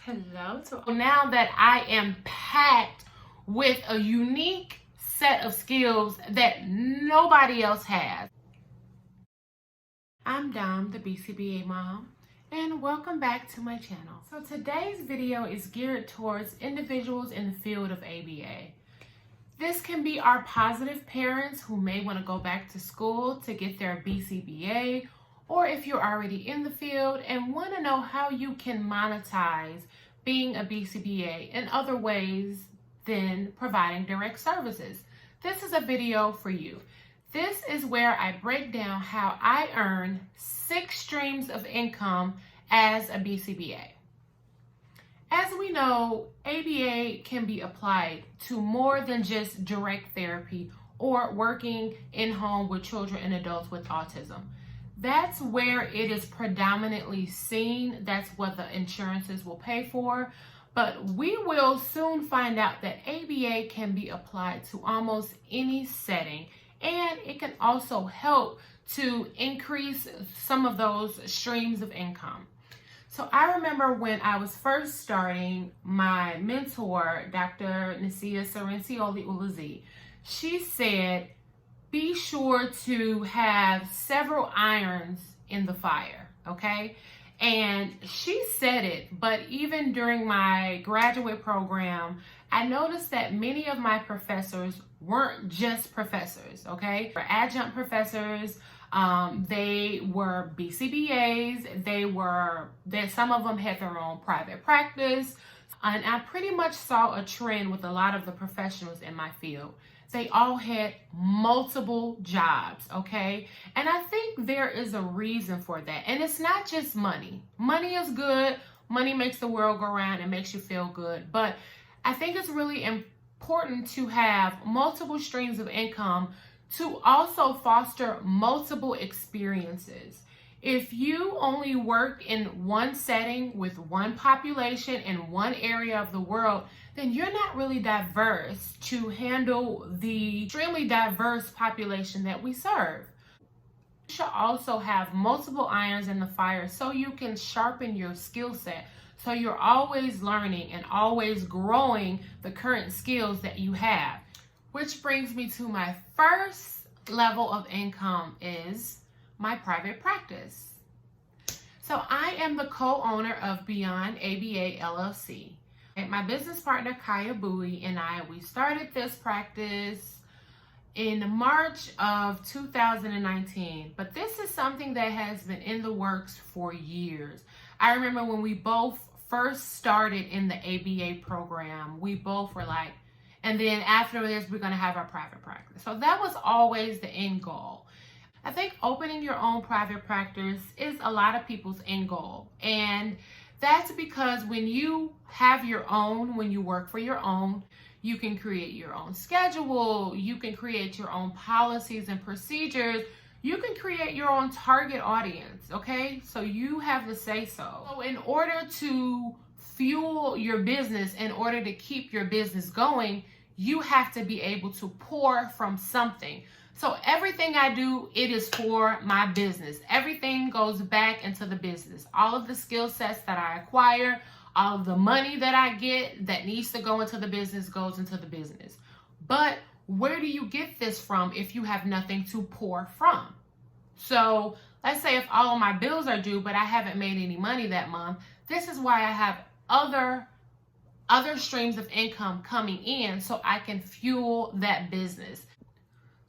Hello. So now that I am packed with a unique set of skills that nobody else has, I'm Dom, the BCBA mom, and welcome back to my channel. So today's video is geared towards individuals in the field of ABA. This can be our positive parents who may want to go back to school to get their BCBA, or if you're already in the field and want to know how you can monetize being a BCBA in other ways than providing direct services. This is a video for you. This is where I break down how I earn 6 streams of income as a BCBA. As we know, ABA can be applied to more than just direct therapy or working in home with children and adults with autism. That's where it is predominantly seen. That's what the insurances will pay for. But we will soon find out that ABA can be applied to almost any setting, and it can also help to increase some of those streams of income. So I remember when I was first starting, my mentor, Dr. Nasia Sarencioli-Ulazi, she said, be sure to have several irons in the fire, okay? And she said it, but even during my graduate program, I noticed that many of my professors weren't just professors, okay? They were adjunct professors, they were BCBAs, some of them had their own private practice, and I pretty much saw a trend with a lot of the professionals in my field. They all had multiple jobs, okay? And I think there is a reason for that. And it's not just money. Money is good. Money makes the world go round and makes you feel good. But I think it's really important to have multiple streams of income to also foster multiple experiences. If you only work in one setting with one population in one area of the world, then you're not really diverse to handle the extremely diverse population that we serve. You should also have multiple irons in the fire so you can sharpen your skill set. So you're always learning and always growing the current skills that you have. Which brings me to my first level of income is my private practice. So I am the co-owner of Beyond ABA LLC. And my business partner, Kaya Bowie, and we started this practice in March of 2019. But this is something that has been in the works for years. I remember when we both first started in the ABA program, we both were like, and then after this, we're going to have our private practice. So that was always the end goal. I think opening your own private practice is a lot of people's end goal. And that's because when you have your own, when you work for your own, you can create your own schedule, you can create your own policies and procedures, you can create your own target audience, okay? So you have the say-so. So in order to fuel your business, in order to keep your business going, you have to be able to pour from something. So everything I do, it is for my business. Everything goes back into the business. All of the skill sets that I acquire, all of the money that I get that needs to go into the business goes into the business. But where do you get this from if you have nothing to pour from? So let's say if all of my bills are due, but I haven't made any money that month, this is why I have other streams of income coming in so I can fuel that business.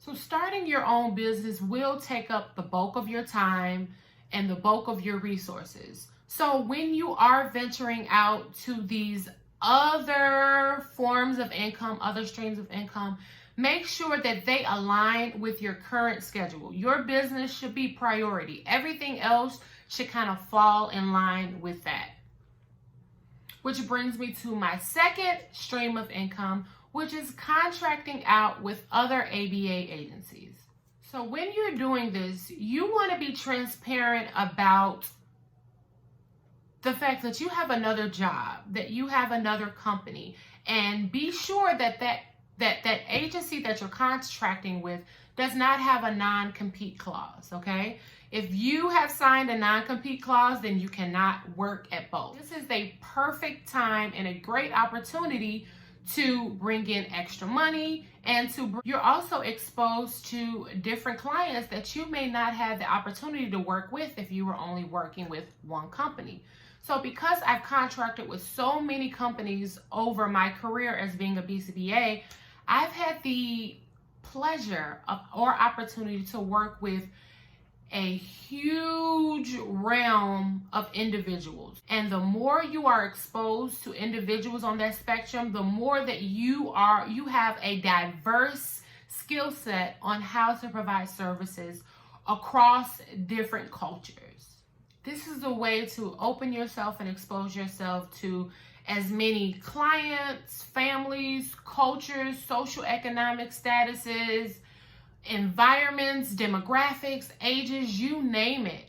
So starting your own business will take up the bulk of your time and the bulk of your resources. So when you are venturing out to these other forms of income, other streams of income, make sure that they align with your current schedule. Your business should be priority. Everything else should kind of fall in line with that. Which brings me to my second stream of income, which is contracting out with other ABA agencies. So when you're doing this, you want to be transparent about the fact that you have another job, that you have another company, and be sure that that agency that you're contracting with does not have a non-compete clause, okay? If you have signed a non-compete clause, then you cannot work at both. This is a perfect time and a great opportunity to bring in extra money, and you're also exposed to different clients that you may not have the opportunity to work with if you were only working with one company. So because I've contracted with so many companies over my career as being a BCBA, I've had the pleasure or opportunity to work with a huge realm of individuals. And the more you are exposed to individuals on that spectrum, the more that you have a diverse skill set on how to provide services across different cultures. This is a way to open yourself and expose yourself to as many clients, families, cultures, social economic statuses, environments, demographics, ages, you name it.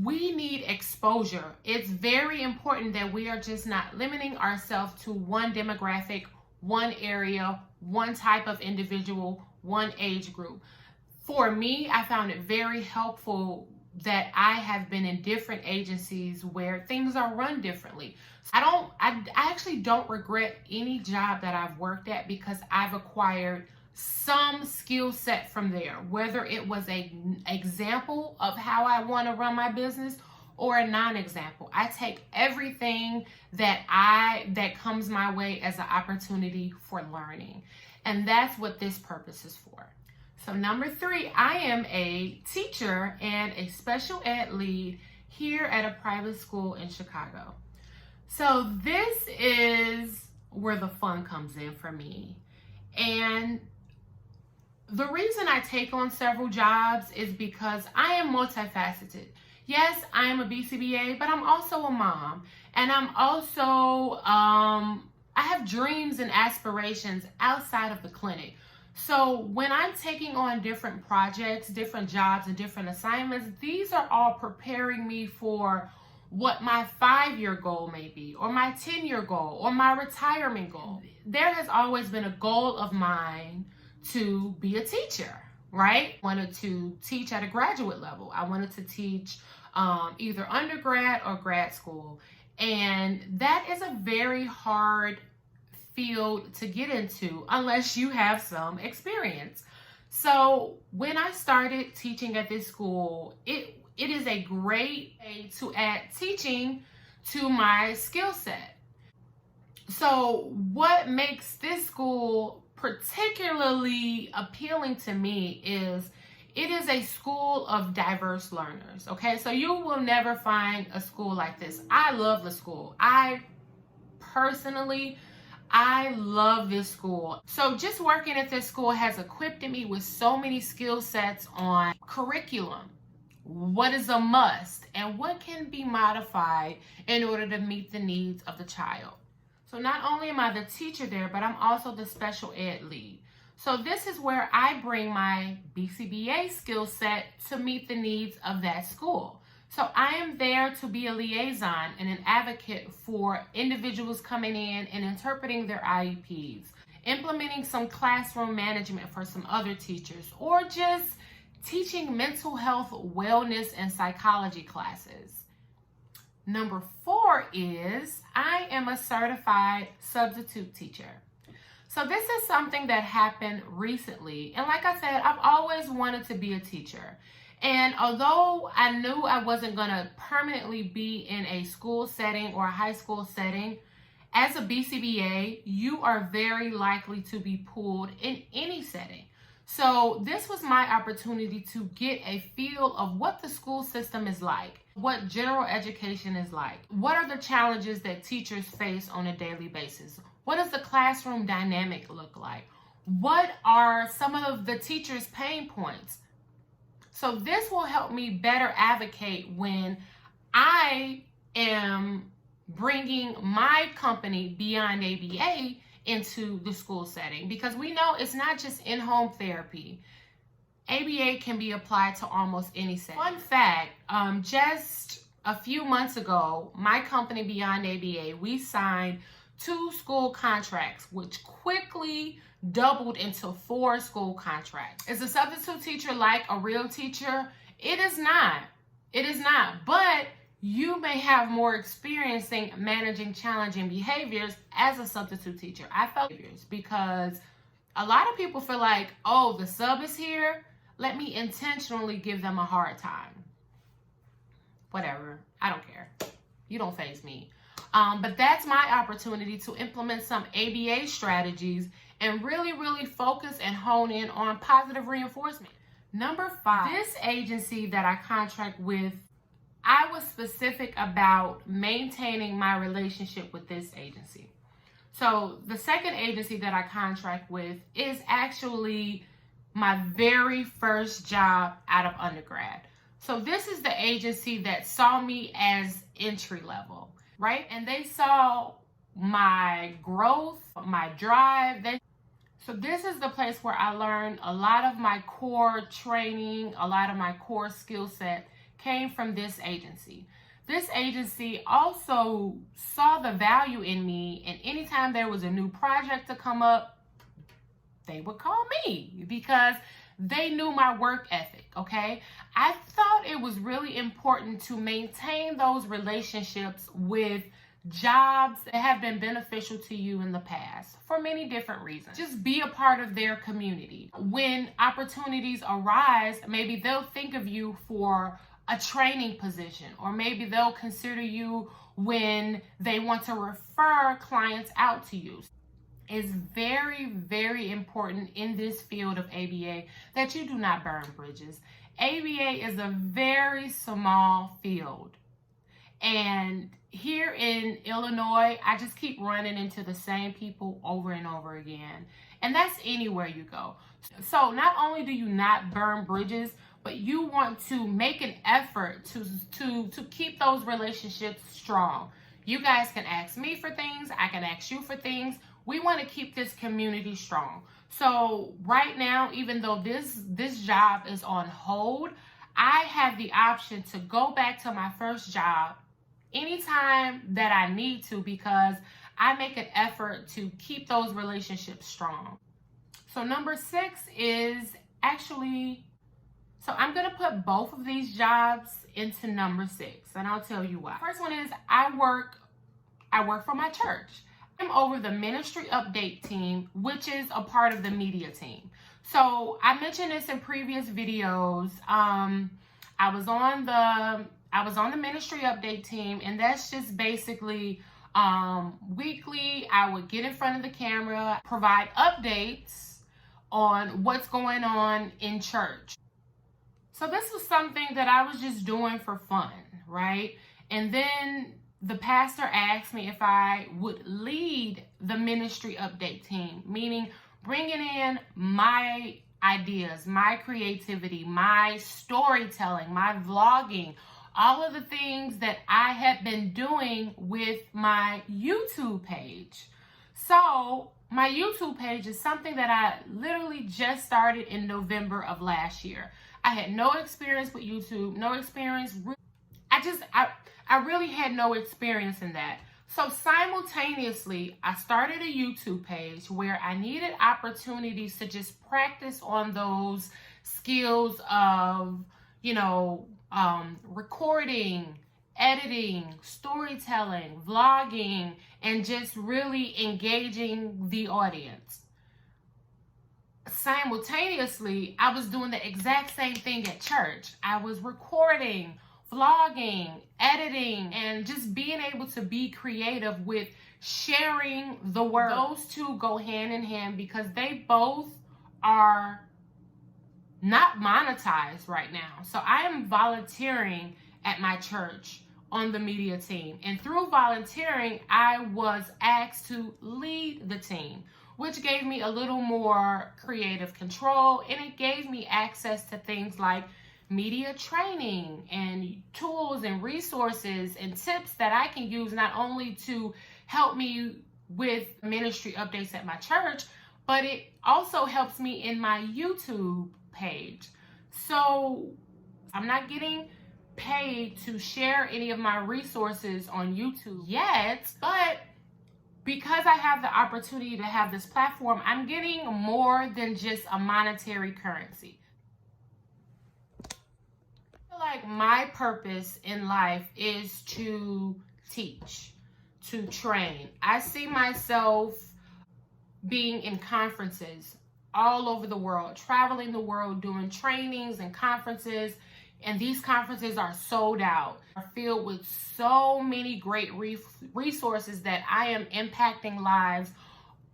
We need exposure. It's very important that we are just not limiting ourselves to one demographic, one area, one type of individual, one age group. For me, I found it very helpful that I have been in different agencies where things are run differently. I actually don't regret any job that I've worked at because I've acquired some skill set from there, whether it was an example of how I want to run my business or a non-example. I take everything that comes my way as an opportunity for learning. And that's what this purpose is for. So number 3, I am a teacher and a special ed lead here at a private school in Chicago. So this is where the fun comes in for me. And the reason I take on several jobs is because I am multifaceted. Yes, I am a BCBA, but I'm also a mom. And I'm also, I have dreams and aspirations outside of the clinic. So when I'm taking on different projects, different jobs, and different assignments, these are all preparing me for what my 5-year goal may be, or my 10-year goal, or my retirement goal. There has always been a goal of mine to be a teacher, right? I wanted to teach at a graduate level. I wanted to teach either undergrad or grad school. And that is a very hard field to get into unless you have some experience. So when I started teaching at this school, it is a great way to add teaching to my skill set. So what makes this school particularly appealing to me is it is a school of diverse learners. Okay, so you will never find a school like this. I love the school. I love this school. So just working at this school has equipped me with so many skill sets on curriculum, what is a must, and what can be modified in order to meet the needs of the child. So not only am I the teacher there, but I'm also the special ed lead. So this is where I bring my BCBA skill set to meet the needs of that school. So I am there to be a liaison and an advocate for individuals coming in and interpreting their IEPs, implementing some classroom management for some other teachers, or just teaching mental health, wellness, and psychology classes. Number 4 is I am a certified substitute teacher. So this is something that happened recently. And like I said, I've always wanted to be a teacher. And although I knew I wasn't going to permanently be in a school setting or a high school setting, as a BCBA, you are very likely to be pulled in any setting. So this was my opportunity to get a feel of what the school system is like, what general education is like, what are the challenges that teachers face on a daily basis, what does the classroom dynamic look like, what are some of the teachers' pain points. So this will help me better advocate when I am bringing my company, Beyond ABA, into the school setting, because we know it's not just in-home therapy. ABA can be applied to almost any setting. Fun fact, just a few months ago, my company, Beyond ABA, we signed 2 school contracts, which quickly doubled into 4 school contracts. Is a substitute teacher like a real teacher? It is not. It is not, but you may have more experience in managing challenging behaviors as a substitute teacher. I felt because a lot of people feel like, oh, the sub is here, let me intentionally give them a hard time. Whatever, I don't care. You don't faze me. But that's my opportunity to implement some ABA strategies and really focus and hone in on positive reinforcement. Number 5, this agency that I contract with, I was specific about maintaining my relationship with this agency. So the second agency that I contract with is actually my very first job out of undergrad. So this is the agency that saw me as entry level, right? And they saw my growth, my drive. So this is the place where I learned a lot of my core training, a lot of my core skill set came from this agency. This agency also saw the value in me, and anytime there was a new project to come up, they would call me because they knew my work ethic, okay? I thought it was really important to maintain those relationships with jobs that have been beneficial to you in the past for many different reasons. Just be a part of their community. When opportunities arise, maybe they'll think of you for a training position, or maybe they'll consider you when they want to refer clients out to you. It's very important in this field of ABA that you do not burn bridges. ABA is a very small field. And here in Illinois, I just keep running into the same people over and over again. And that's anywhere you go. So not only do you not burn bridges, but you want to make an effort to keep those relationships strong. You guys can ask me for things. I can ask you for things. We want to keep this community strong. So right now, even though this job is on hold, I have the option to go back to my first job anytime that I need to, because I make an effort to keep those relationships strong. So number 6 is actually, so I'm going to put both of these jobs into number 6, and I'll tell you why. First one is I work for my church. I'm over the ministry update team, which is a part of the media team. So I mentioned this in previous videos. I was on the ministry update team, and that's just basically weekly I would get in front of the camera, provide updates on what's going on in church. So this was something that I was just doing for fun, right? And then the pastor asked me if I would lead the ministry update team, meaning bringing in my ideas, my creativity, my storytelling, my vlogging, all of the things that I had been doing with my YouTube page. So my YouTube page is something that I literally just started in November of last year. I had no experience with YouTube, no experience. I really had no experience in that. So simultaneously, I started a YouTube page where I needed opportunities to just practice on those skills of, recording, editing, storytelling, vlogging, and just really engaging the audience. Simultaneously, I was doing the exact same thing at church. I was recording, vlogging, editing, and just being able to be creative with sharing the word. Those two go hand in hand because they both are not monetized right now. So I am volunteering at my church on the media team. And through volunteering, I was asked to lead the team, which gave me a little more creative control, and it gave me access to things like media training and tools and resources and tips that I can use not only to help me with ministry updates at my church, but it also helps me in my YouTube page. So I'm not getting paid to share any of my resources on YouTube yet, but because I have the opportunity to have this platform, I'm getting more than just a monetary currency. like my purpose in life is to teach, to train. I see myself being in conferences all over the world, traveling the world, doing trainings and conferences. And these conferences are sold out, are filled with so many great resources that I am impacting lives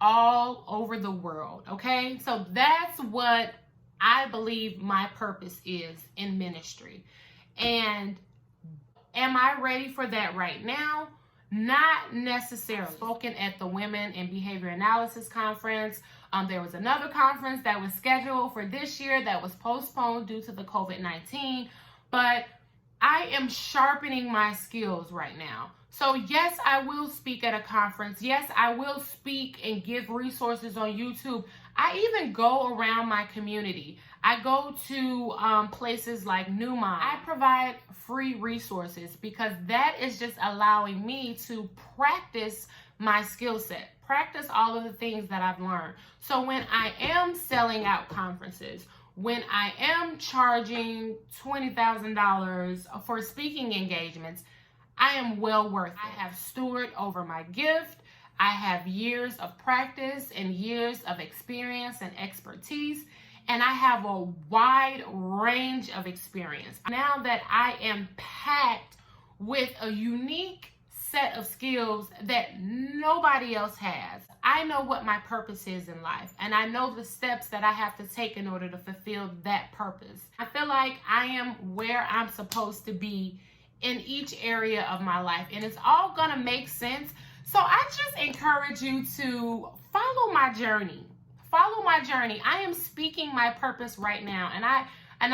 all over the world, okay? So that's what I believe my purpose is in ministry. And am I ready for that right now? Not necessarily. Spoken at the Women in Behavior Analysis Conference. There was another conference that was scheduled for this year that was postponed due to the COVID-19. But I am sharpening my skills right now. So yes, I will speak at a conference. Yes, I will speak and give resources on YouTube. I even go around my community. I go to places like Newmont. I provide free resources because that is just allowing me to practice my skill set, practice all of the things that I've learned. So when I am selling out conferences, when I am charging $20,000 for speaking engagements, I am well worth it. I have stewarded over my gift. I have years of practice and years of experience and expertise, and I have a wide range of experience. Now that I am packed with a unique set of skills that nobody else has, I know what my purpose is in life, and I know the steps that I have to take in order to fulfill that purpose. I feel like I am where I'm supposed to be in each area of my life, and it's all gonna make sense. So I just encourage you to follow my journey. Follow my journey. I am speaking my purpose right now, and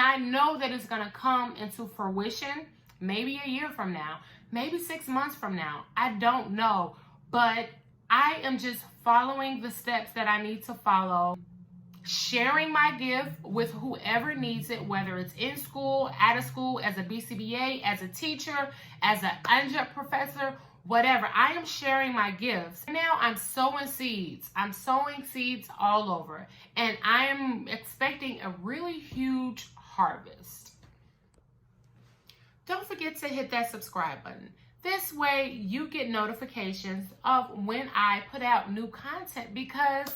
I know that it's gonna come into fruition maybe a year from now, maybe 6 months from now. I don't know, but I am just following the steps that I need to follow, sharing my gift with whoever needs it, whether it's in school, out of school, as a BCBA, as a teacher, as an adjunct professor, whatever. I am sharing my gifts. Now I'm sowing seeds. I'm sowing seeds all over, and I am expecting a really huge harvest. Don't forget to hit that subscribe button. This way you get notifications of when I put out new content, because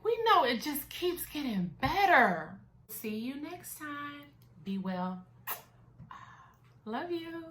we know it just keeps getting better. See you next time. Be well. Love you.